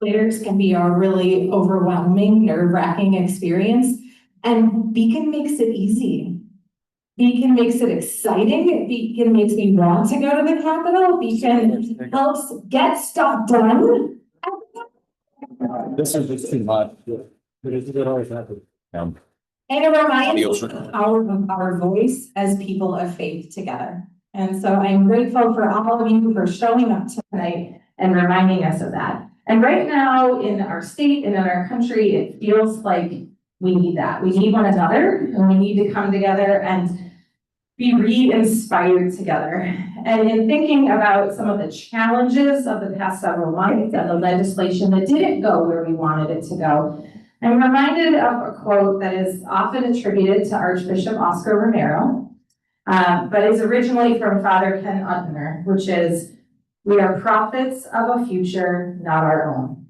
legislators can be a really overwhelming, nerve-wracking experience, and Beacon makes it easy. Beacon makes it exciting. Beacon makes me want to go to the Capitol. Beacon helps get stuff done. This is just too much. But it's always happens. And it reminds the power of our voice as people of faith together. And so I'm grateful for all of you for showing up tonight and reminding us of that. And right now in our state and in our country, it feels like we need that. We need one another, and we need to come together and be re-inspired together. And in thinking about some of the challenges of the past several months and the legislation that didn't go where we wanted it to go, I'm reminded of a quote that is often attributed to Archbishop Oscar Romero, but is originally from Father Ken Untner, which is, "We are prophets of a future, not our own."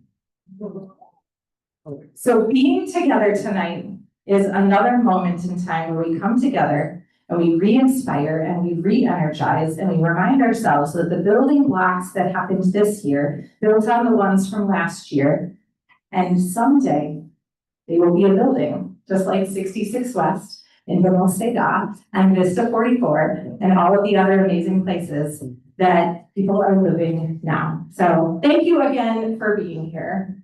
So being together tonight is another moment in time where we come together and we re-inspire and we re-energize and we remind ourselves that the building blocks that happened this year built on the ones from last year, and someday they will be a building, just like 66 West in Vermont and Vista 44 and all of the other amazing places that people are living now. So thank you again for being here.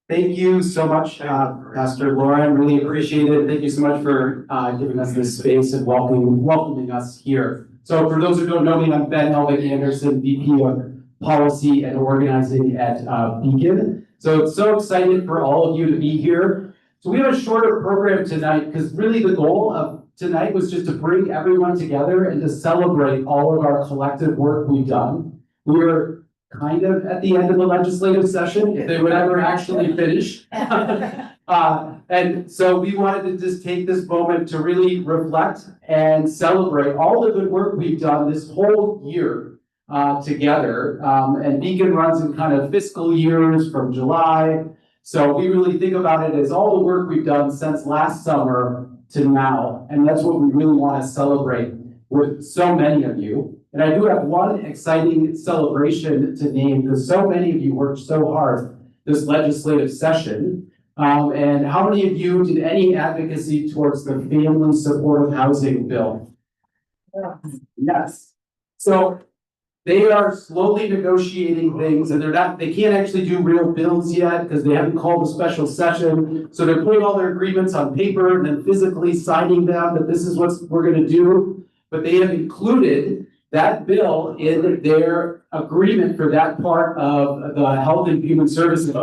Thank you so much, Pastor Laura. I really appreciate it. Thank you so much for giving us this space and welcoming us here. So for those who don't know me, I'm Ben Elvick Anderson, VP of Policy and Organizing at Beacon. So excited for all of you to be here. So we have a shorter program tonight because really the goal of tonight was just to bring everyone together and to celebrate all of our collective work we've done. We were kind of at the end of the legislative session, if they would ever actually finish. And so we wanted to just take this moment to really reflect and celebrate all the good work we've done this whole year together. And Beacon runs in kind of fiscal years from July. So we really think about it as all the work we've done since last summer to now. And that's what we really want to celebrate with so many of you. And I do have one exciting celebration to name because so many of you worked so hard this legislative session. And how many of you did any advocacy towards the family supportive housing bill? Yes. So they are slowly negotiating things, and they can't actually do real bills yet because they haven't called a special session. So they're putting all their agreements on paper and then physically signing them that this is what we're going to do. But they have included that bill in their agreement for that part of the Health and Human Services.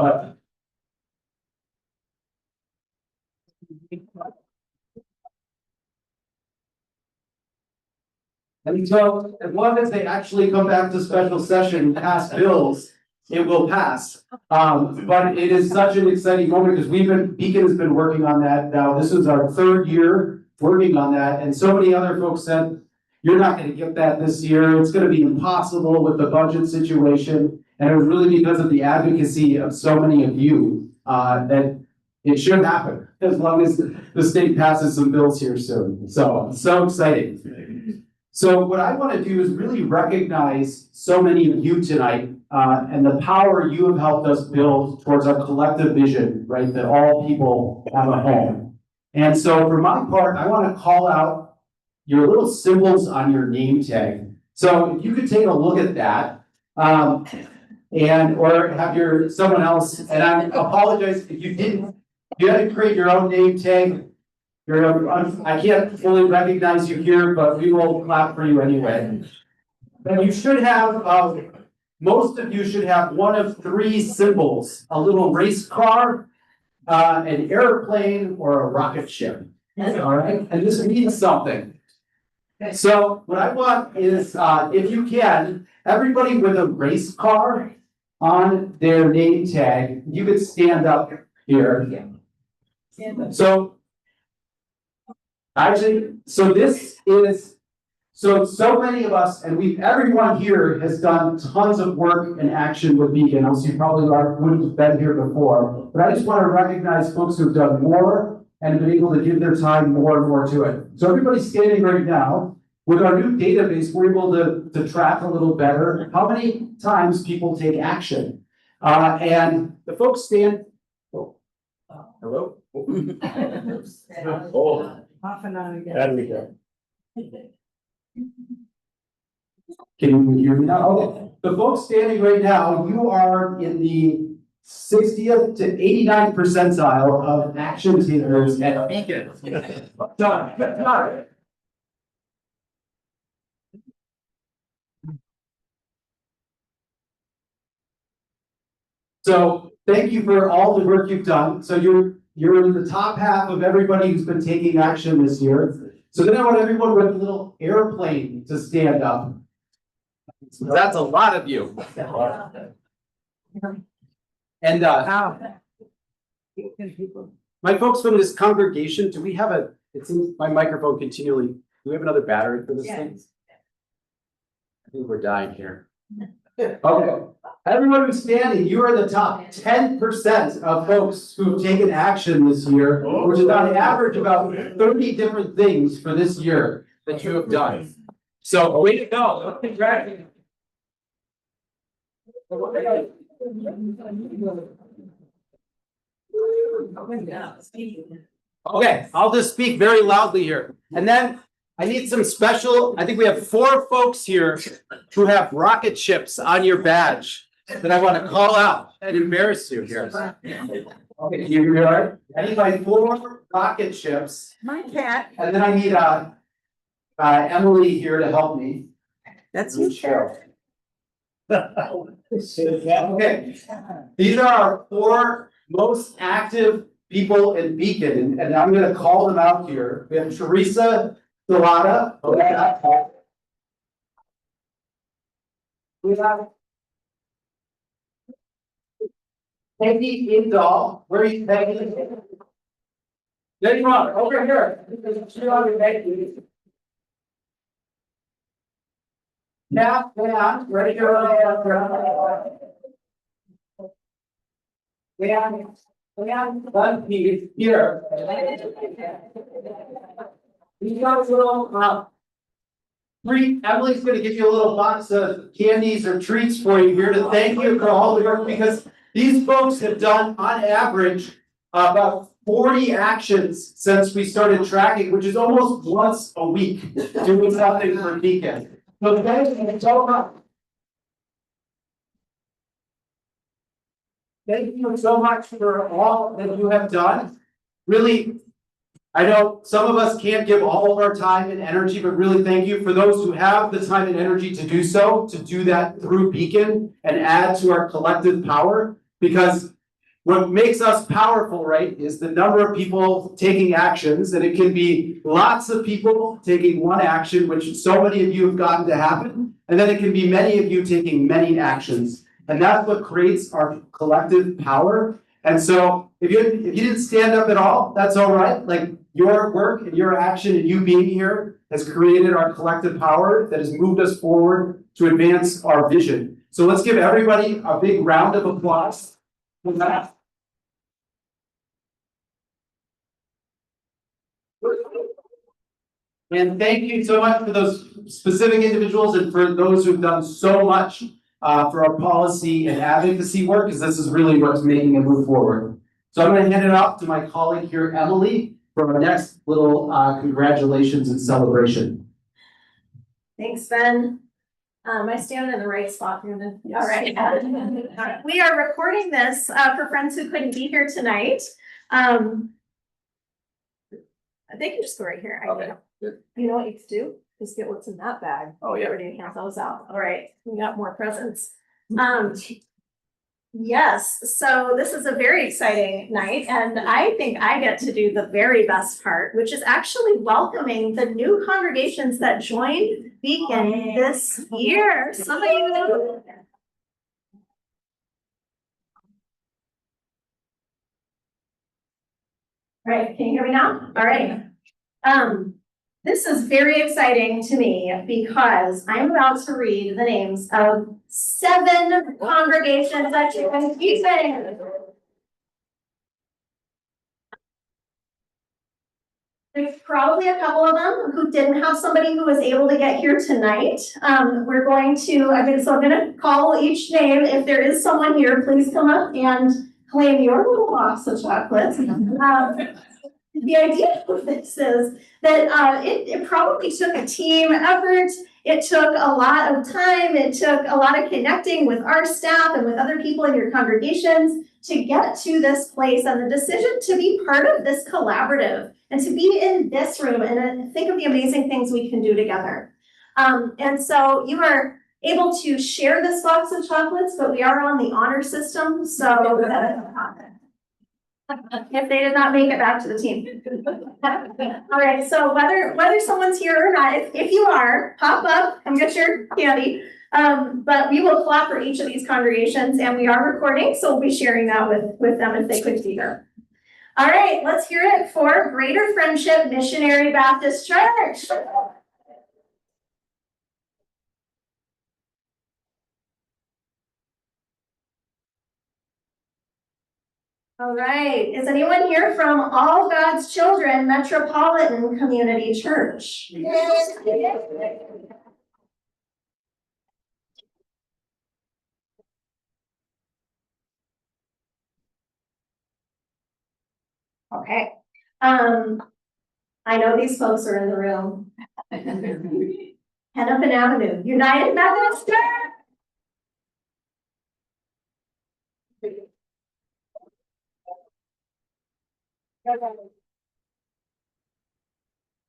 And so as long as they actually come back to special session and pass bills, it will pass. But it is such an exciting moment because Beacon has been working on that now. This is our third year working on that. And so many other folks said, you're not going to get that this year. It's going to be impossible with the budget situation. And it was really because of the advocacy of so many of you that it should happen as long as the state passes some bills here soon. So exciting. So what I want to do is really recognize so many of you tonight and the power you have helped us build towards our collective vision, right? That all people have a home. And so for my part, I want to call out your little symbols on your name tag. So if you could take a look at that, or have someone else, and I apologize if you had to create your own name tag. I can't fully recognize you here, but we will clap for you anyway. And you should have, most of you should have one of three symbols: a little race car, an airplane, or a rocket ship. All right, and this means something. So what I want is, if you can, everybody with a race car on their name tag, you could stand up here. So this is, so many of us, and everyone here has done tons of work and action with Beacon. Else you probably wouldn't have been here before. But I just want to recognize folks who've done more and been able to give their time more and more to it. So everybody's standing right now. With our new database, we're able to track a little better how many times people take action. And the folks stand. Oh, hello? Oh. Off and on again. There we go. Can you hear me now? Okay. The folks standing right now, you are in the 60th to 89th percentile of action takers at Beacon. Done. So thank you for all the work you've done. So you're in the top half of everybody who's been taking action this year. So then I want everyone with a little airplane to stand up. So that's a lot of you. And my folks from this congregation, do we have it's in my microphone continually. Do we have another battery for this thing? I think we're dying here. Okay, everyone who's standing, you are the top 10% of folks who've taken action this year, which is on average about 30 different things for this year that you have done. So way to go. Congratulations. Okay, I'll just speak very loudly here. And then I need some special, I think we have 4 folks here who have rocket ships on your badge that I want to call out and embarrass you here. Okay, you all right? I need my 4 rocket ships. My cat. And then I need Emily here to help me. That's your cat. Okay, these are our 4 most active people in Beacon, and I'm gonna call them out here. We have Teresa Delata. We have Peggy Indahl. Where are you, Peggy? There you are, over here. Yeah, right here. We have one piece here. We got a little treat. Emily's gonna give you a little box of candies or treats for you here to thank you for all the work, because these folks have done on average about 40 actions since we started tracking, which is almost once a week doing something for Beacon. So thank you so much. Thank you so much for all that you have done. Really, I know some of us can't give all of our time and energy, but really thank you for those who have the time and energy to do so, to do that through Beacon and add to our collective power. Because what makes us powerful, right, is the number of people taking actions, and it can be lots of people taking one action, which so many of you have gotten to happen, and then it can be many of you taking many actions. And that's what creates our collective power. And so if you didn't stand up at all, that's all right. Like, your work and your action and you being here has created our collective power that has moved us forward to advance our vision. So let's give everybody a big round of applause for that. And thank you so much for those specific individuals and for those who've done so much for our policy and advocacy work, because this is really what's making it move forward. So I'm going to hand it off to my colleague here, Emily, for our next little congratulations and celebration. Thanks, Ben. Am I standing in the right spot here? All right. We are recording this for friends who couldn't be here tonight. They can just go right here. Okay. You know what you can do? Just get what's in that bag. Oh, yeah. Everybody hand those out. All right, we got more presents. Yes, so this is a very exciting night, and I think I get to do the very best part, which is actually welcoming the new congregations that joined Beacon this year. Some of you. All right, can you hear me now? All right. This is very exciting to me because I'm about to read the names of 7 congregations that you can keep in. There's probably a couple of them who didn't have somebody who was able to get here tonight. I'm gonna call each name. If there is someone here, please come up and claim your little box of chocolates. The idea of this is that it probably took a team effort. It took a lot of time. It took a lot of connecting with our staff and with other people in your congregations to get to this place, and the decision to be part of this collaborative and to be in this room and think of the amazing things we can do together. And so you are able to share this box of chocolates, but we are on the honor system, so if they did not make it back to the team. All right, so whether someone's here or not, if you are, pop up, come get your candy. But we will clap for each of these congregations, and we are recording, so we'll be sharing that with them if they couldn't be here. All right, let's hear it for Greater Friendship Missionary Baptist Church. All right, is anyone here from All God's Children Metropolitan Community Church? Yes. Okay, I know these folks are in the room. Hennepin Avenue, United Methodist Church.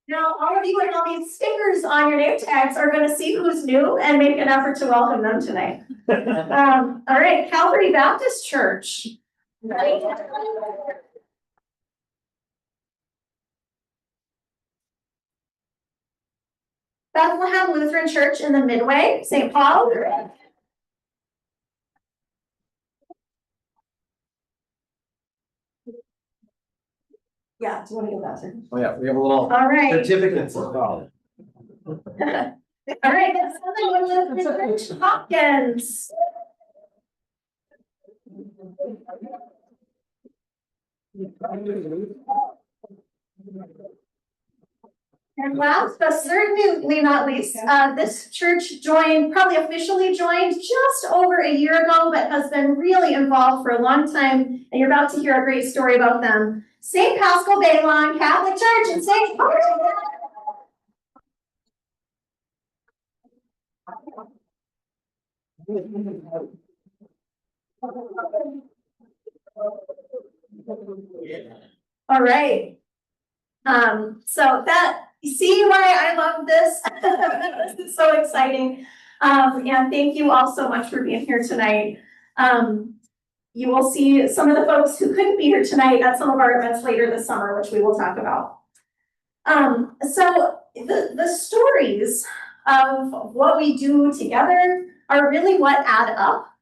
Now, all of you with all these stickers on your name tags are gonna see who's new and make an effort to welcome them tonight. All right, Calvary Baptist Church. Bethlehem Lutheran Church in the Midway, St. Paul. Yeah, do you want to go faster? Oh yeah, we have a little All right. certificates as well. All right, that's Southern Lutheran Church, Hopkins. And last but certainly not least, this church probably officially joined just over a year ago, but has been really involved for a long time. And you're about to hear a great story about them. St. Paschal Baylon Catholic Church in St. Paul. All right. So you see why I love this? This is so exciting. And thank you all so much for being here tonight. You will see some of the folks who couldn't be here tonight at some of our events later this summer, which we will talk about. So the stories of what we do together are really what add up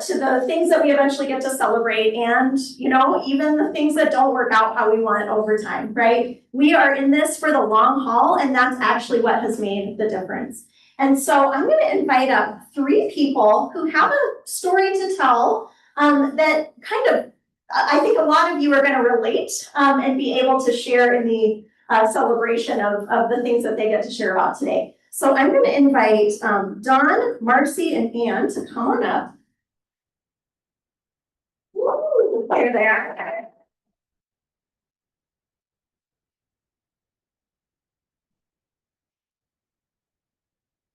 to the things that we eventually get to celebrate, and even the things that don't work out how we want over time, right? We are in this for the long haul, and that's actually what has made the difference. And so I'm going to invite up 3 people who have a story to tell that kind of, I think a lot of you are going to relate and be able to share in the celebration of the things that they get to share about today. So I'm going to invite Dawn, Marcy, and Ann to come on up. Woo, there they are.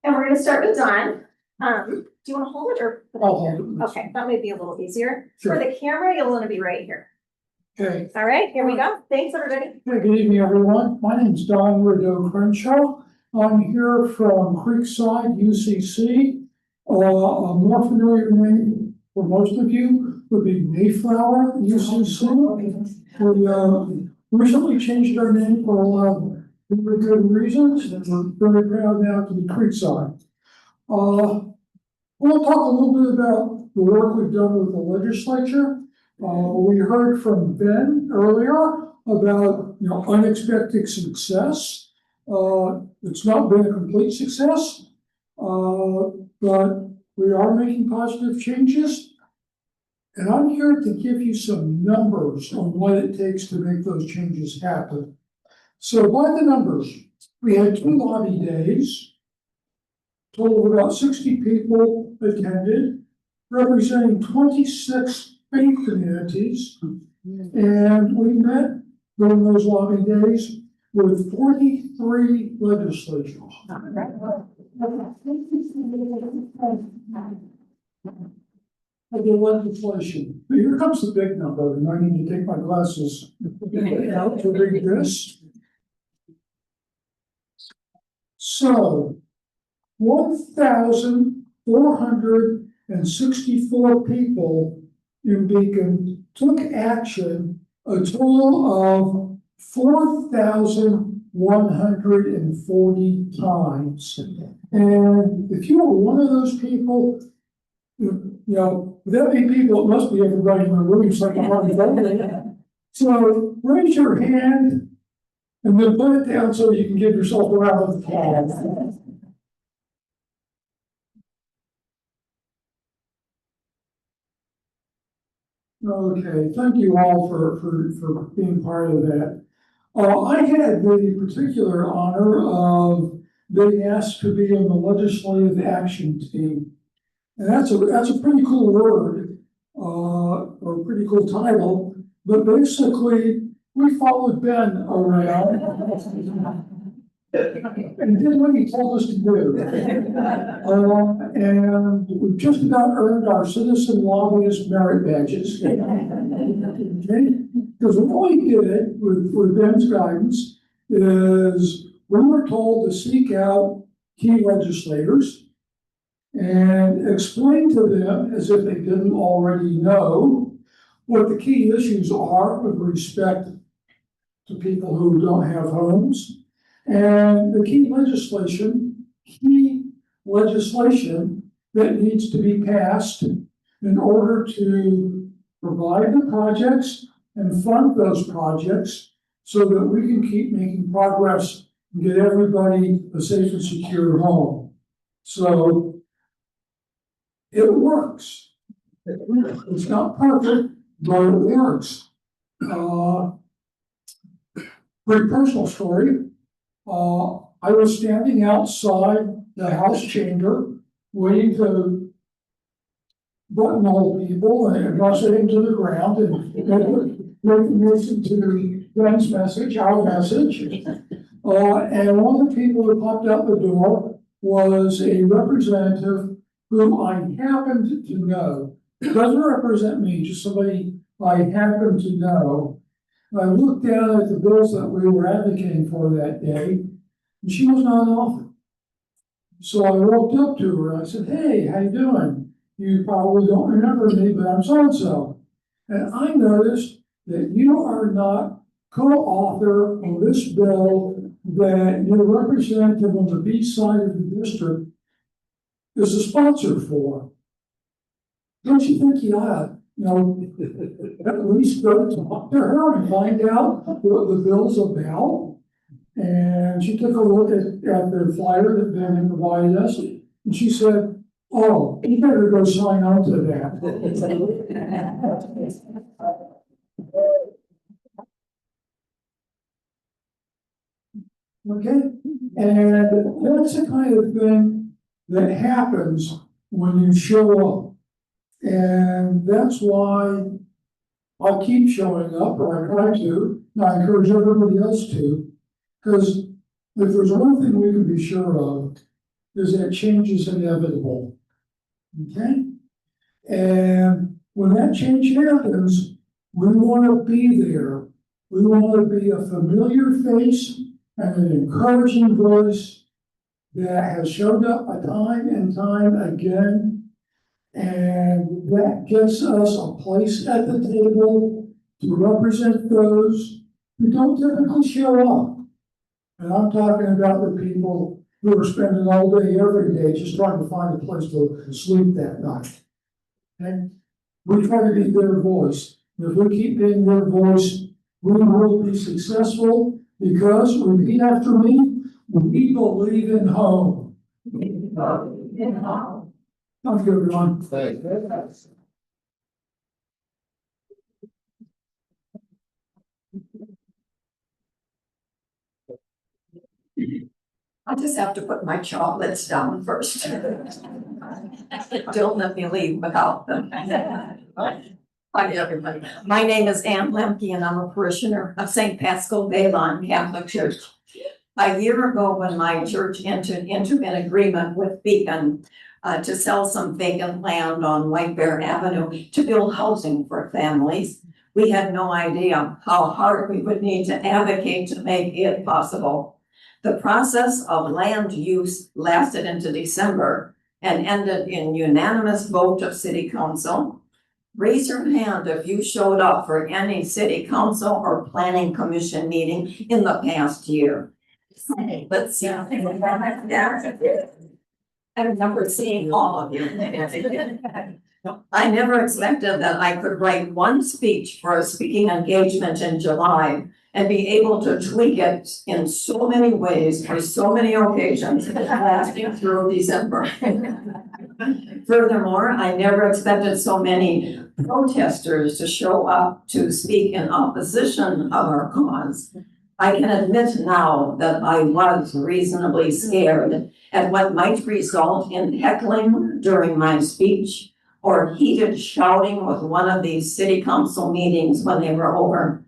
And we're going to start with Dawn. Do you want to hold it or? I'll hold it. Okay, that may be a little easier. Sure. For the camera, you'll want to be right here. Okay. All right, here we go. Thanks, everybody. Hey, good evening, everyone. My name is Don Rideau Crenshaw. I'm here from Creekside, UCC. A more familiar name for most of you would be Mayflower, UCC. We recently changed our name for a lot of very good reasons, and we're very proud now to be Creekside. We'll talk a little bit about the work we've done with the legislature. We heard from Ben earlier about unexpected success. It's not been a complete success, but we are making positive changes. And I'm here to give you some numbers on what it takes to make those changes happen. So by the numbers, we had 2 lobby days. Total of about 60 people attended, representing 26 faith communities. And we met during those lobby days with 43 legislatures. Of the legislation. But here comes the big number, and I need to take my glasses out to read this. So, 1,464 people in Beacon took action, a total of 4,140 times. And if you were one of those people, you know, that many people, it must be everybody in the room, so so raise your hand and then put it down so you can give yourself a round of applause. Okay, thank you all for being part of that. I had the particular honor of being asked to be in the legislative action team. And that's a pretty cool word, or a pretty cool title, but basically, we followed Ben around and did what he told us to do. And we've just about earned our citizen lobbyist merit badges. Because what we did with Ben's guidance is we were told to seek out key legislators and explain to them, as if they didn't already know, what the key issues are with respect to people who don't have homes, and the key legislation that needs to be passed in order to provide the projects and fund those projects so that we can keep making progress and get everybody a safe and secure home. So it works. It's not perfect, but it works. Very personal story. I was standing outside the House chamber waiting to buttonhole people and rush it into the ground and listen to Ben's message, our message. And one of the people that popped out the door was a representative whom I happened to know. It doesn't represent me, just somebody I happen to know. I looked down at the bills that we were advocating for that day, and she was not an author. So I walked up to her and I said, "Hey, how you doing? You probably don't remember me, but I'm so-and-so. And I noticed that you are not co-author of this bill that your representative on the beach side of the district is a sponsor for. Don't you think you ought to, at least go talk to her and find out what the bill's about?" And she took a look at the flyer that Ben provided us, and she said, "Oh, you better go sign on to that." Okay, and that's the kind of thing that happens when you show up. And that's why I keep showing up, or I try to, and I encourage everybody else to, because if there's one thing we can be sure of, is that change is inevitable. Okay? And when that change happens, we want to be there. We want to be a familiar face and an encouraging voice that has showed up time and time again. And that gets us a place at the table to represent those who don't typically show up. And I'm talking about the people who are spending all day, every day, just trying to find a place to sleep that night. And we try to be their voice. And if we keep being their voice, we will be successful because, repeat after me, we believe in home. In home. Thank you, everyone. Thanks. I just have to put my chocolates down first. Don't let me leave without them. Hi, everybody. My name is Ann Lemke, and I'm a parishioner of St. Paschal Bayline Catholic Church. A year ago, when my church entered into an agreement with Beacon to sell some vacant land on White Bear Avenue to build housing for families, we had no idea how hard we would need to advocate to make it possible. The process of land use lasted into December and ended in unanimous vote of city council. Raise your hand if you showed up for any city council or planning commission meeting in the past year. Let's see. I remember seeing all of you. I never expected that I could write one speech for a speaking engagement in July and be able to tweak it in so many ways for so many occasions lasting through December. Furthermore, I never expected so many protesters to show up to speak in opposition of our cause. I can admit now that I was reasonably scared at what might result in heckling during my speech or heated shouting with one of these city council meetings when they were over.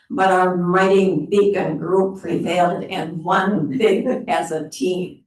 But our mighty Beacon group prevailed and won big as a team.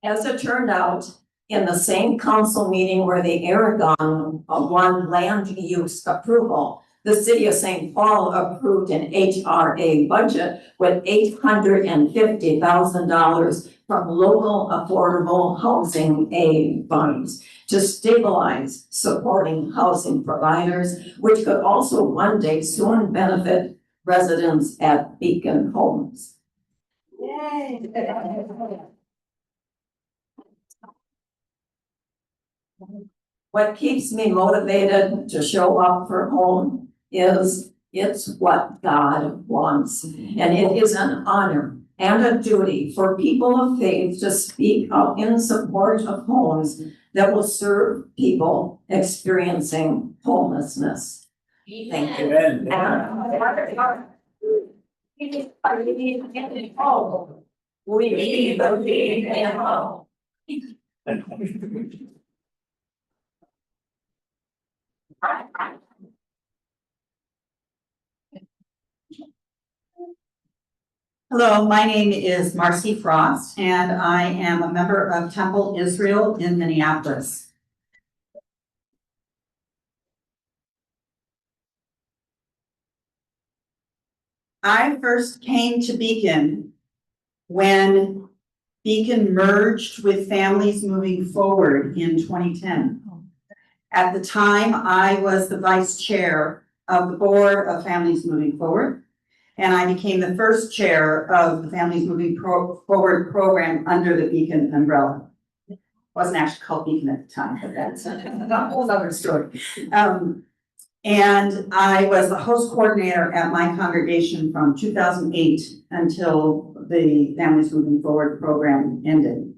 As it turned out, in the same council meeting where the Aragon won land use approval, the city of St. Paul approved an HRA budget with $850,000 from local affordable housing aid funds to stabilize supporting housing providers, which could also one day soon benefit residents at Beacon Homes. Yay! What keeps me motivated to show up for home is it's what God wants. And it is an honor and a duty for people of faith to speak up in support of homes that will serve people experiencing homelessness. Thank you. We need the Beacon. Hello, my name is Marcy Frost, and I am a member of Temple Israel in Minneapolis. I first came to Beacon when Beacon merged with Families Moving Forward in 2010. At the time, I was the vice chair of the board of Families Moving Forward, and I became the first chair of the Families Moving Forward program under the Beacon umbrella. It wasn't actually called Beacon at the time, but that's a whole other story. And I was the host coordinator at my congregation from 2008 until the Families Moving Forward program ended.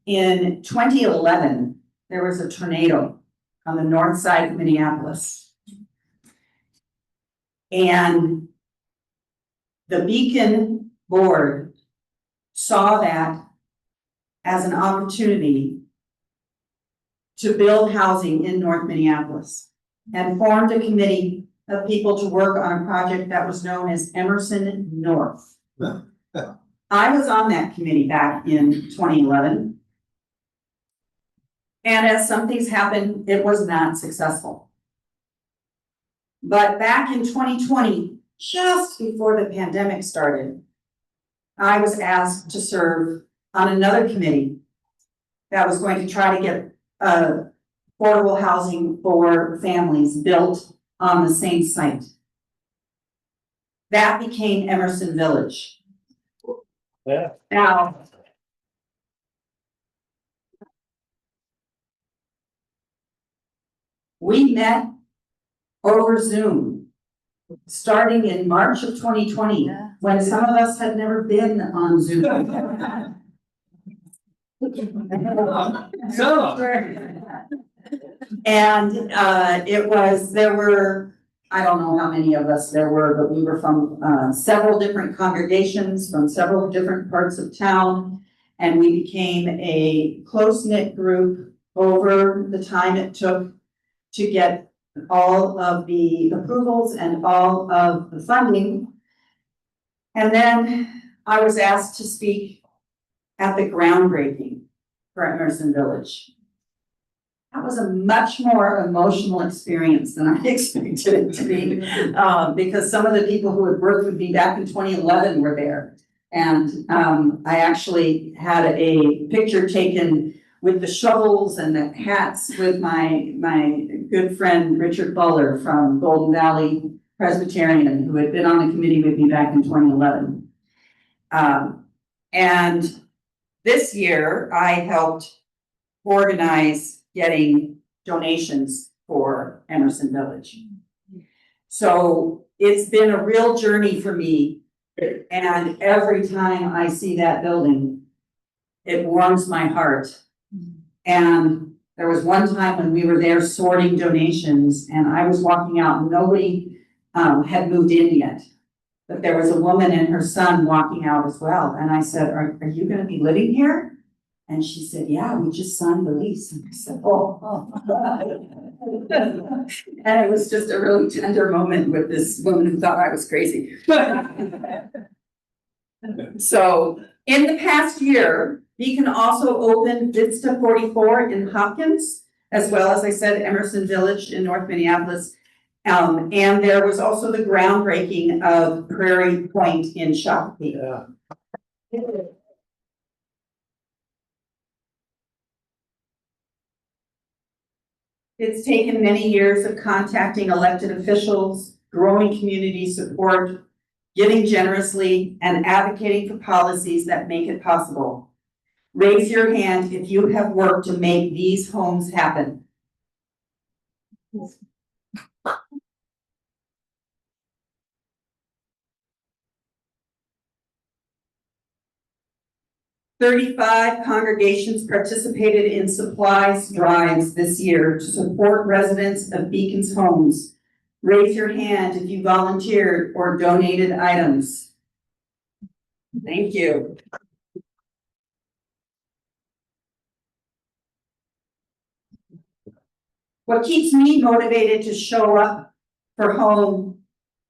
In 2011, there was a tornado on the north side of Minneapolis. And the Beacon board saw that as an opportunity to build housing in North Minneapolis and formed a committee of people to work on a project that was known as Emerson North. I was on that committee back in 2011. And as some things happened, it was not successful. But back in 2020, just before the pandemic started, I was asked to serve on another committee that was going to try to get affordable housing for families built on the same site. That became Emerson Village. Yeah. Now, we met over Zoom starting in March of 2020, when some of us had never been on Zoom. And there were I don't know how many of us there were, but we were from several different congregations from several different parts of town. And we became a close-knit group over the time it took to get all of the approvals and all of the funding. And then I was asked to speak at the groundbreaking for Emerson Village. That was a much more emotional experience than I expected it to be, because some of the people who had worked with me back in 2011 were there. And I actually had a picture taken with the shovels and the hats with my good friend Richard Buller from Golden Valley Presbyterian, who had been on the committee with me back in 2011. And this year I helped organize getting donations for Emerson Village. So it's been a real journey for me. And every time I see that building, it warms my heart. And there was one time when we were there sorting donations and I was walking out and nobody had moved in yet. But there was a woman and her son walking out as well. And I said, are you gonna be living here? And she said, yeah, we just signed the lease. And I said, oh. And it was just a really tender moment with this woman who thought I was crazy. So in the past year, Beacon also opened Vista 44 in Hopkins, as well as I said, Emerson Village in North Minneapolis. And there was also the groundbreaking of Prairie Point in Shakopee. Yeah. It's taken many years of contacting elected officials, growing community support, giving generously, and advocating for policies that make it possible. Raise your hand if you have worked to make these homes happen. "35 congregations participated in supplies drives this year to support residents of Beacon's homes. Raise your hand if you volunteered or donated items." Thank you. What keeps me motivated to show up for home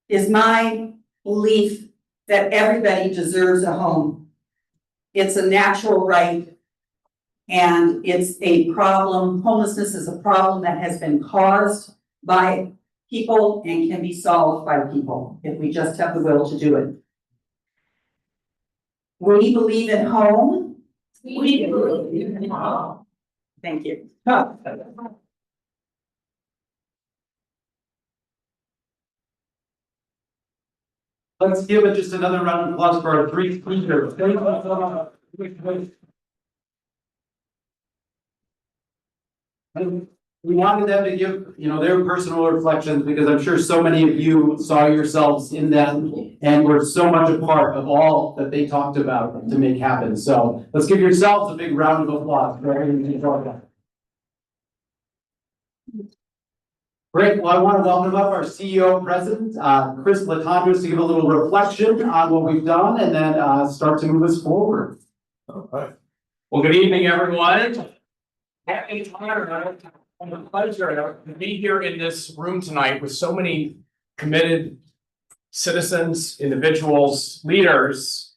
is my belief that everybody deserves a home. It's a natural right, and it's a problem. Homelessness is a problem that has been caused by people and can be solved by people if we just have the will to do it. We believe in home. We believe in home. Thank you. Let's give it just another round of applause for our three speakers. Thank you so much. And we wanted them to give, their personal reflections, because I'm sure so many of you saw yourselves in them and were so much a part of all that they talked about to make happen. So let's give yourselves a big round of applause for everything you brought up. Great. Well, I want to welcome up our CEO and President, Chris Latondras, to give a little reflection on what we've done and then start to move us forward. All right. Well, good evening, everyone. Happy honor and a pleasure to be here in this room tonight with so many committed citizens, individuals, leaders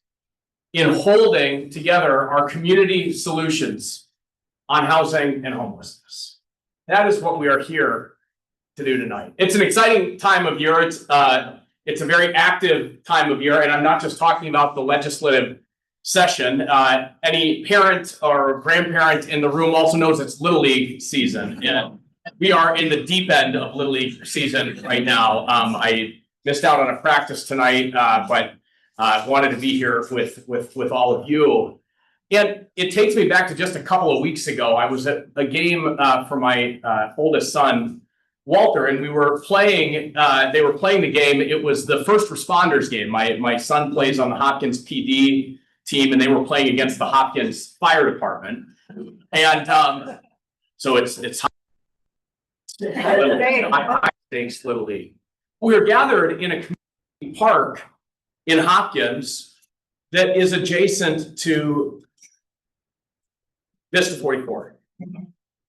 in holding together our community solutions on housing and homelessness. That is what we are here to do tonight. It's an exciting time of year. It's a very active time of year, and I'm not just talking about the legislative session. Any parent or grandparent in the room also knows it's Little League season, and we are in the deep end of Little League season right now. I missed out on a practice tonight, but wanted to be here with all of you. And it takes me back to just a couple of weeks ago. I was at a game for my oldest son, Walter, and we were playing, they were playing the game. It was the first responders game. My son plays on the Hopkins PD team, and they were playing against the Hopkins Fire Department. And so it's high stakes Little League. We are gathered in a community park in Hopkins that is adjacent to Vista 44.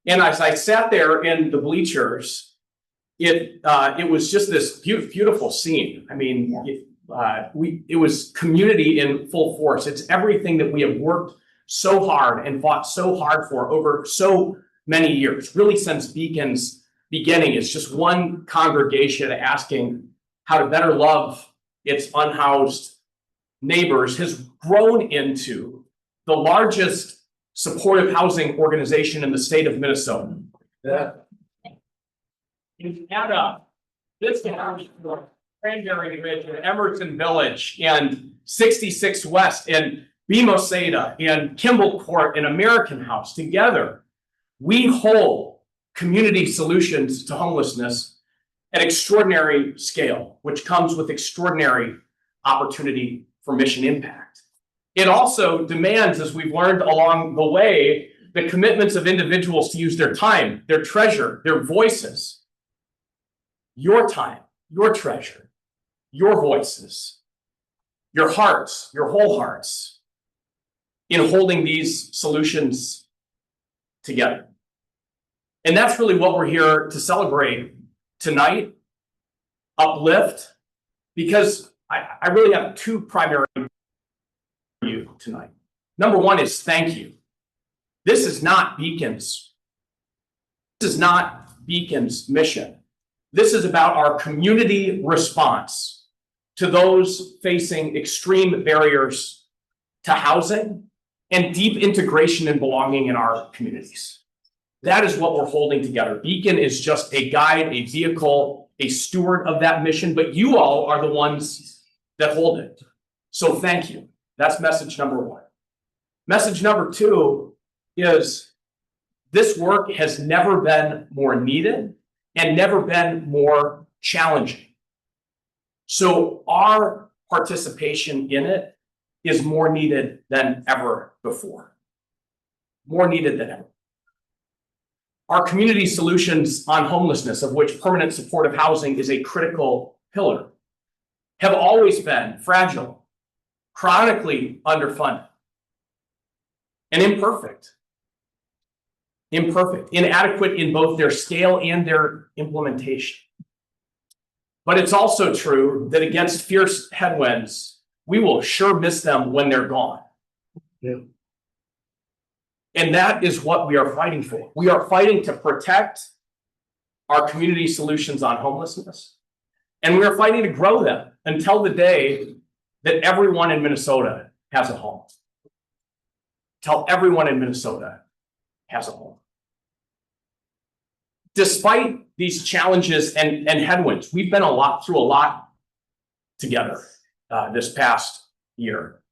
And as I sat there in the bleachers, it was just this beautiful scene. I mean, it was community in full force. It's everything that we have worked so hard and fought so hard for over so many years, really since Beacon's beginning. It's just one congregation asking how to better love its unhoused neighbors has grown into the largest supportive housing organization in the state of Minnesota. You add up this house, Cranberry Ridge and Emerson Village and 66 West and Bemosada and Kimball Court and American House together, we hold community solutions to homelessness at extraordinary scale, which comes with extraordinary opportunity for mission impact. It also demands, as we've learned along the way, the commitments of individuals to use their time, their treasure, their voices, your time, your treasure, your voices, your hearts, your whole hearts, in holding these solutions together. And that's really what we're here to celebrate tonight, uplift, because I really have two primary for you tonight. Number one is thank you. This is not Beacon's mission. This is about our community response to those facing extreme barriers to housing and deep integration and belonging in our communities. That is what we're holding together. Beacon is just a guide, a vehicle, a steward of that mission, but you all are the ones that hold it. So thank you. That's message number one. Message number two is this work has never been more needed and never been more challenging. So our participation in it is more needed than ever before. More needed than ever. Our community solutions on homelessness, of which permanent supportive housing is a critical pillar, have always been fragile, chronically underfunded, and imperfect, inadequate in both their scale and their implementation. But it's also true that against fierce headwinds, we will sure miss them when they're gone. Yeah. And that is what we are fighting for. We are fighting to protect our community solutions on homelessness, and we are fighting to grow them until the day that everyone in Minnesota has a home. Till everyone in Minnesota has a home. Despite these challenges and headwinds, we've been through a lot together this past year.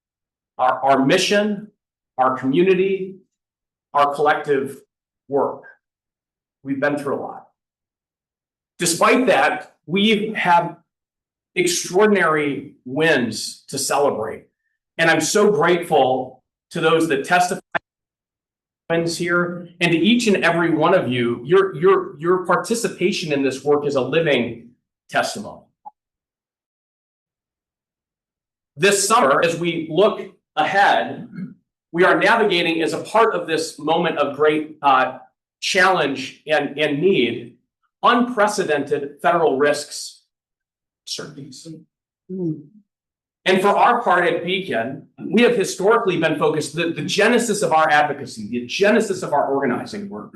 Our mission, our community, our collective work. We've been through a lot. Despite that, we have extraordinary wins to celebrate. And I'm so grateful to those that testify here, and to each and every one of you. Your participation in this work is a living testimony. This summer, as we look ahead, we are navigating as a part of this moment of great challenge and need, unprecedented federal risks, certainties. And for our part at Beacon, we have historically been focused, the genesis of our advocacy, the genesis of our organizing work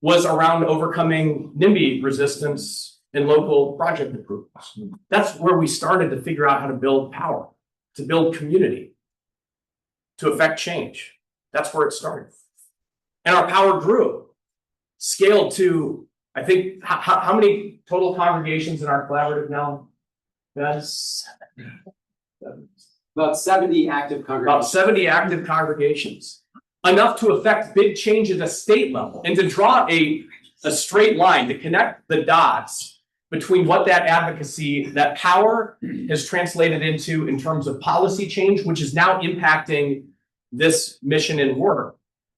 was around overcoming NIMBY resistance and local project approvals. That's where we started to figure out how to build power, to build community, to affect change. That's where it started. And our power grew, scaled to, I think, how many total congregations in our collaborative now? That's About 70 active congregations. About 70 active congregations. Enough to affect big change at the state level and to draw a straight line, to connect the dots between what that advocacy, that power has translated into in terms of policy change, which is now impacting this mission and work.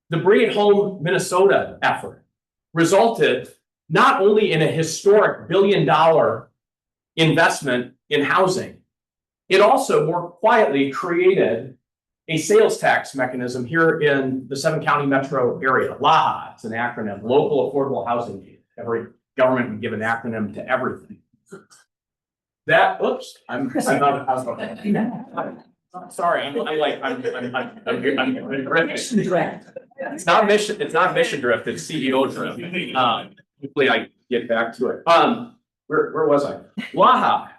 The Bring It Home Minnesota effort resulted not only in a historic $1 billion investment in housing. It also more quietly created a sales tax mechanism here in the 7-county metro area. LAHA, it's an acronym, Local Affordable Housing Aid. Every government would give an acronym to everything. That, oops, I'm sorry, I'm Mission draft. it's not mission drift, it's CEO drift. Hopefully I get back to it. Where was I? LAHA,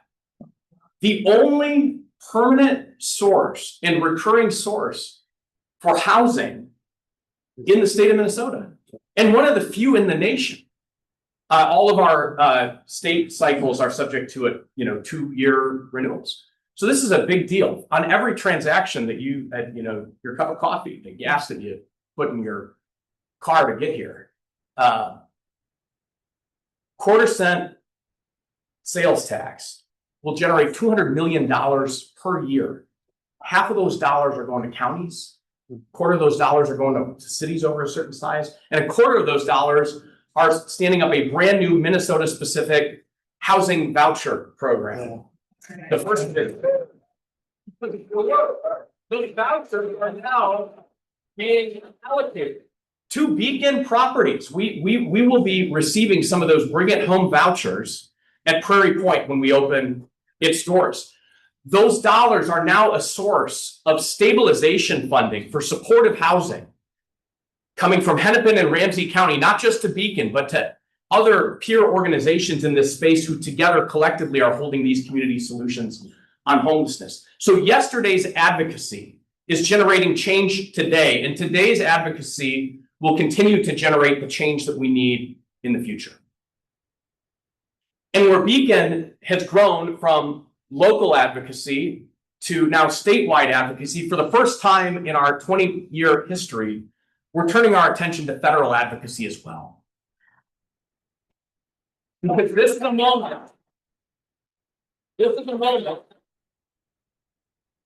the only permanent source and recurring source for housing in the state of Minnesota, and one of the few in the nation. All of our state cycles are subject to it, 2-year renewals. So this is a big deal on every transaction that you, your cup of coffee, the gas that you put in your car to get here. 1/4-cent sales tax will generate $200 million per year. Half of those dollars are going to counties. 1/4 of those dollars are going to cities over a certain size, and 1/4 of those dollars are standing up a brand new Minnesota specific housing voucher program. The first of it. Those vouchers are now being allocated to Beacon properties. We will be receiving some of those Bring It Home vouchers at Prairie Point when we open its doors. Those dollars are now a source of stabilization funding for supportive housing coming from Hennepin and Ramsey County, not just to Beacon, but to other peer organizations in this space who together collectively are holding these community solutions on homelessness. So yesterday's advocacy is generating change today, and today's advocacy will continue to generate the change that we need in the future. And where Beacon has grown from local advocacy to now statewide advocacy, for the first time in our 20-year history, we're turning our attention to federal advocacy as well. Because this is a moment. This is a moment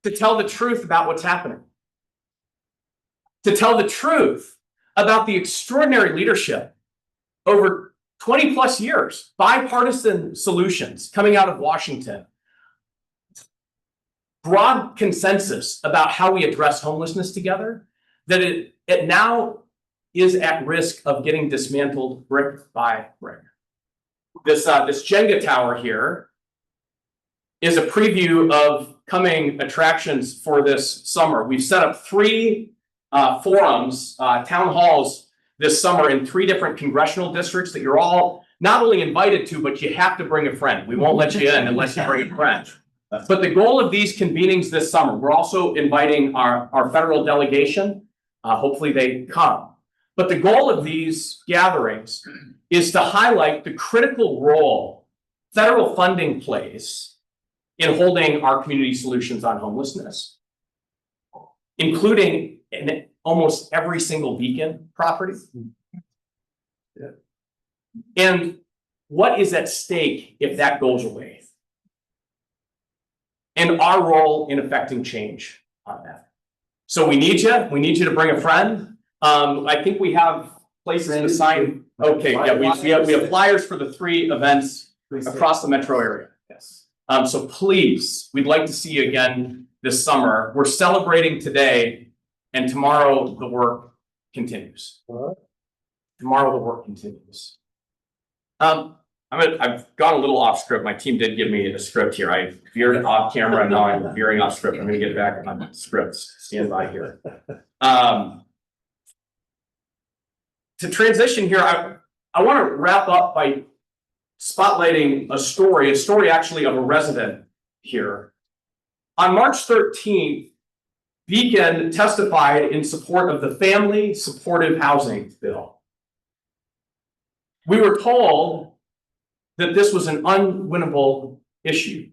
to tell the truth about what's happening. To tell the truth about the extraordinary leadership over 20 plus years, bipartisan solutions coming out of Washington, broad consensus about how we address homelessness together, that it now is at risk of getting dismantled brick by brick. This Jenga tower here is a preview of coming attractions for this summer. We've set up 3 forums, town halls this summer in 3 different congressional districts that you're all not only invited to, but you have to bring a friend. We won't let you in unless you bring a friend. But the goal of these convenings this summer, we're also inviting our federal delegation. Hopefully they come. But the goal of these gatherings is to highlight the critical role federal funding plays in holding our community solutions on homelessness, including in almost every single Beacon property. Yeah. And what is at stake if that goes away? And our role in affecting change on that. So we need you. We need you to bring a friend. I think we have places to sign. Okay, yeah, we have flyers for the 3 events across the metro area. Yes. So please, we'd like to see you again this summer. We're celebrating today, and tomorrow the work continues. Tomorrow the work continues. I've gone a little off script. My team did give me a script here. I veered off camera, and now I'm veering off script. I'm going to get back on scripts. Stand by here. To transition here, I want to wrap up by spotlighting a story actually of a resident here. On March 13th, Beacon testified in support of the Family Supportive Housing Bill. We were told that this was an unwinnable issue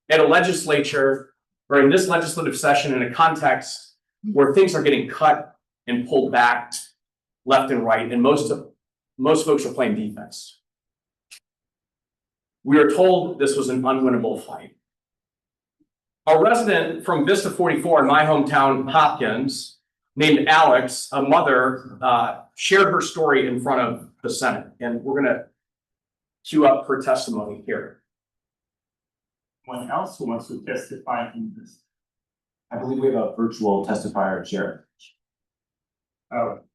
at a legislature or in this legislative session in a context where things are getting cut and pulled back left and right, and most folks are playing defense. We are told this was an unwinnable fight. A resident from Vista 44 in my hometown, Hopkins, named Alex, a mother, shared her story in front of the Senate, and we're going to cue up her testimony here. anyone else who wants to testify in this? I believe we have a virtual testifier, Chair.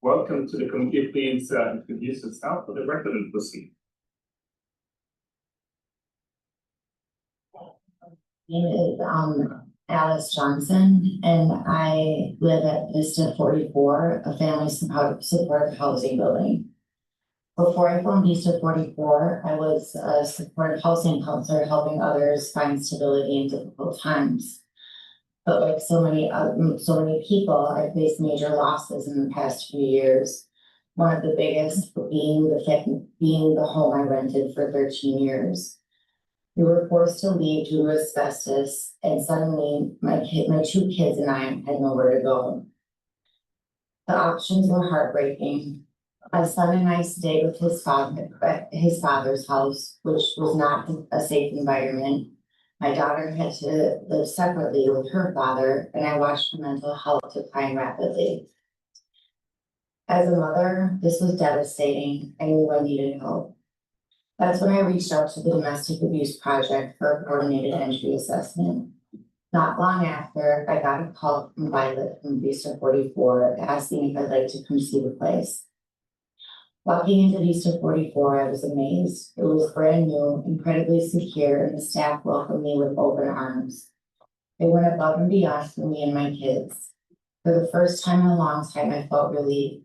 Welcome to the committee. Please introduce yourself for the record and proceed. My name is Alice Johnson, and I live at Vista 44, a family supportive housing building. Before I formed Vista 44, I was a supportive housing counselor helping others find stability in difficult times. But like so many people, I faced major losses in the past few years. One of the biggest being the home I rented for 13 years. We were forced to leave due to asbestos, and suddenly my 2 kids and I had nowhere to go. The options were heartbreaking. My son and I stayed with his father at his father's house, which was not a safe environment. My daughter had to live separately with her father, and I watched her mental health decline rapidly. As a mother, this was devastating. I knew I needed help. That's when I reached out to the Domestic Abuse Project for a coordinated entry assessment. Not long after, I got a call from Violet from Vista 44 asking if I'd like to come see the place. Walking into Vista 44, I was amazed. It was brand new, incredibly secure, and the staff welcomed me with open arms. They went above and beyond for me and my kids. For the first time in a long time, I felt relief.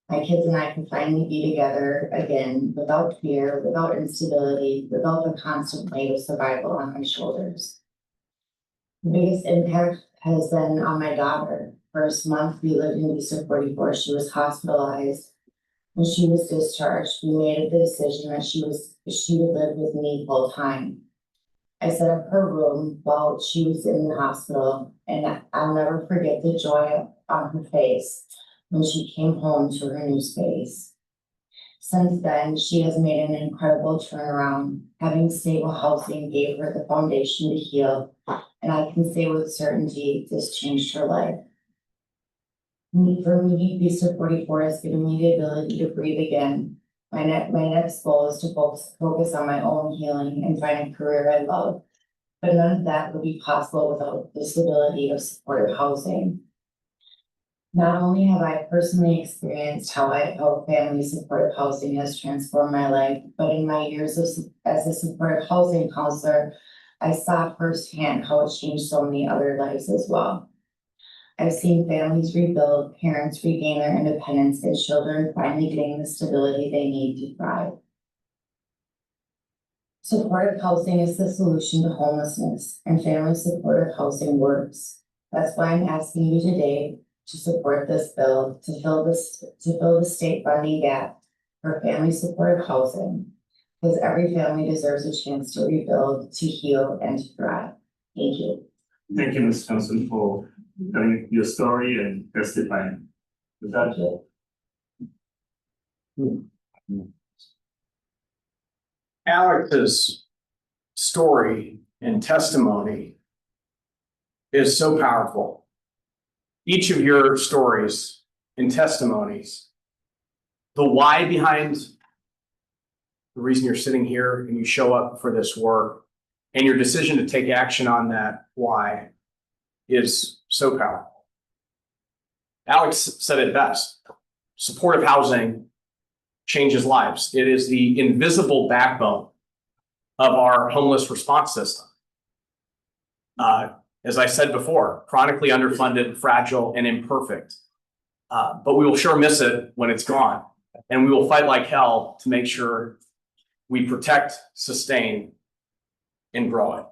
My kids and I could finally be together again, without fear, without instability, without the constant weight of survival on my shoulders. The biggest impact has been on my daughter. First month we lived in Vista 44, she was hospitalized. When she was discharged, we made the decision that she would live with me full time. I set up her room while she was in the hospital, and I'll never forget the joy on her face when she came home to her new space. Since then, she has made an incredible turnaround. Having stable housing gave her the foundation to heal, and I can say with certainty this changed her life. For me, Vista 44 has given me the ability to breathe again. My next goal is to focus on my own healing and find a career I love. But none of that would be possible without the stability of supportive housing. Not only have I personally experienced how family supportive housing has transformed my life, but in my years as a supportive housing counselor, I saw firsthand how it changed so many other lives as well. I've seen families rebuild, parents regain their independence, and children finally gain the stability they need to thrive. Supportive housing is the solution to homelessness, and family supportive housing works. That's why I'm asking you today to support this bill to fill the state funding gap for family supportive housing, because every family deserves a chance to rebuild, to heal, and to thrive. Thank you. Thank you, Ms. Johnson, for telling your story and testifying. Is that Alex's story and testimony is so powerful. Each of your stories and testimonies, the why behind the reason you're sitting here and you show up for this work, and your decision to take action on that why is so powerful. Alex said it best. Supportive housing changes lives. It is the invisible backbone of our homeless response system. As I said before, chronically underfunded, fragile, and imperfect. But we will sure miss it when it's gone. And we will fight like hell to make sure we protect, sustain, and grow it.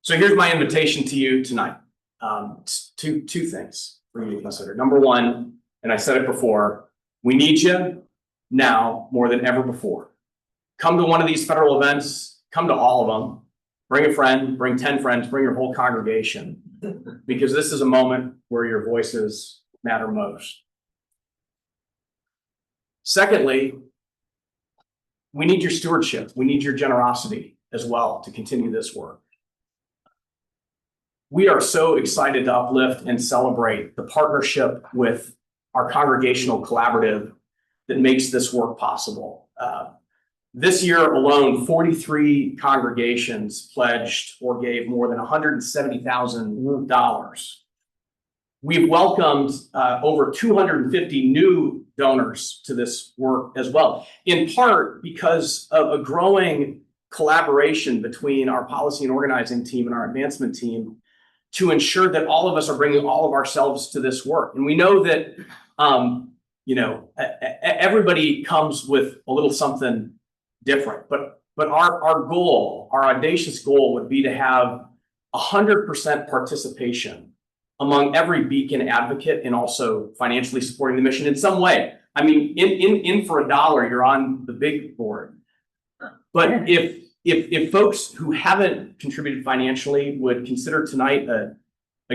So here's my invitation to you tonight. Two things for you to consider. Number one, and I said it before, we need you now more than ever before. Come to one of these federal events, come to all of them, bring a friend, bring 10 friends, bring your whole congregation, because this is a moment where your voices matter most. Secondly, we need your stewardship. We need your generosity as well to continue this work. We are so excited to uplift and celebrate the partnership with our congregational collaborative that makes this work possible. This year alone, 43 congregations pledged or gave more than $170,000. We've welcomed over 250 new donors to this work as well, in part because of a growing collaboration between our policy and organizing team and our advancement team to ensure that all of us are bringing all of ourselves to this work. And we know that, everybody comes with a little something different, but our goal, our audacious goal would be to have 100% participation among every Beacon advocate and also financially supporting the mission in some way. I mean, in for $1, you're on the big board. But if folks who haven't contributed financially would consider tonight a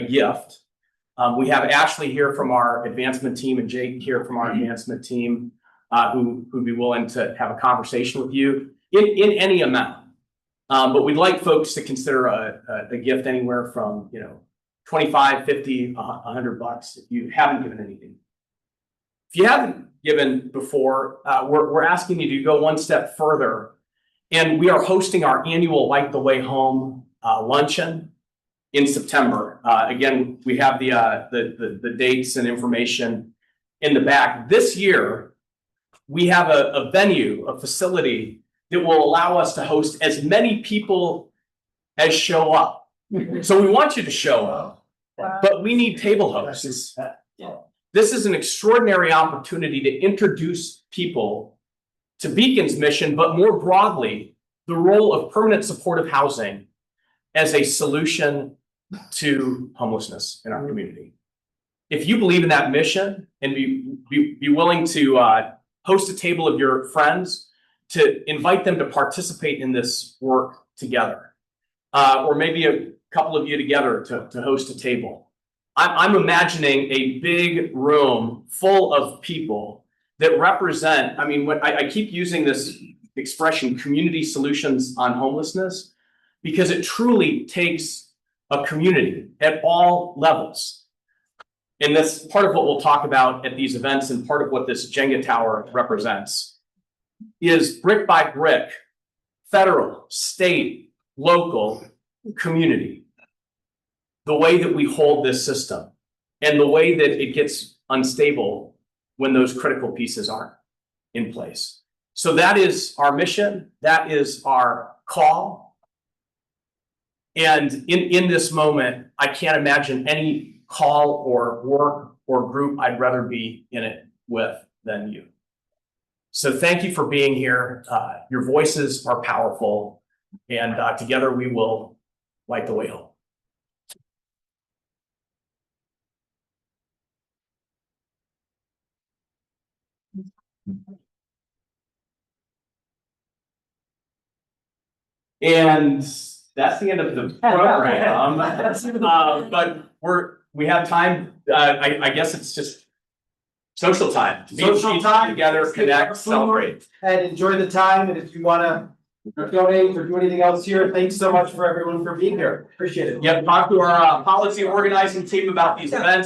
gift, we have Ashley here from our advancement team and Jake here from our advancement team who would be willing to have a conversation with you in any amount. But we'd like folks to consider a gift anywhere from, $25, $50, $100 if you haven't given anything. If you haven't given before, we're asking you to go one step further. And we are hosting our annual Light the Way Home luncheon in September. Again, we have the dates and information in the back. This year, we have a venue, a facility that will allow us to host as many people as show up. So we want you to show up, but we need table hosts. This is an extraordinary opportunity to introduce people to Beacon's mission, but more broadly, the role of permanent supportive housing as a solution to homelessness in our community. If you believe in that mission and be willing to host a table of your friends, to invite them to participate in this work together, or maybe a couple of you together to host a table. I'm imagining a big room full of people that represent, I keep using this expression, community solutions on homelessness, because it truly takes a community at all levels. And that's part of what we'll talk about at these events, and part of what this Jenga tower represents is brick by brick, federal, state, local, community, the way that we hold this system and the way that it gets unstable when those critical pieces aren't in place. So that is our mission. That is our call. And in this moment, I can't imagine any call or work or group I'd rather be in it with than you. So thank you for being here. Your voices are powerful, and together we will light the way home. And that's the end of the program. But we have time. I guess it's just social time. Social time together, connect, celebrate, and enjoy the time. And if you want to donate or do anything else here, thanks so much for everyone for being here. Appreciate it. Yep, talk to our policy organizing team about these events.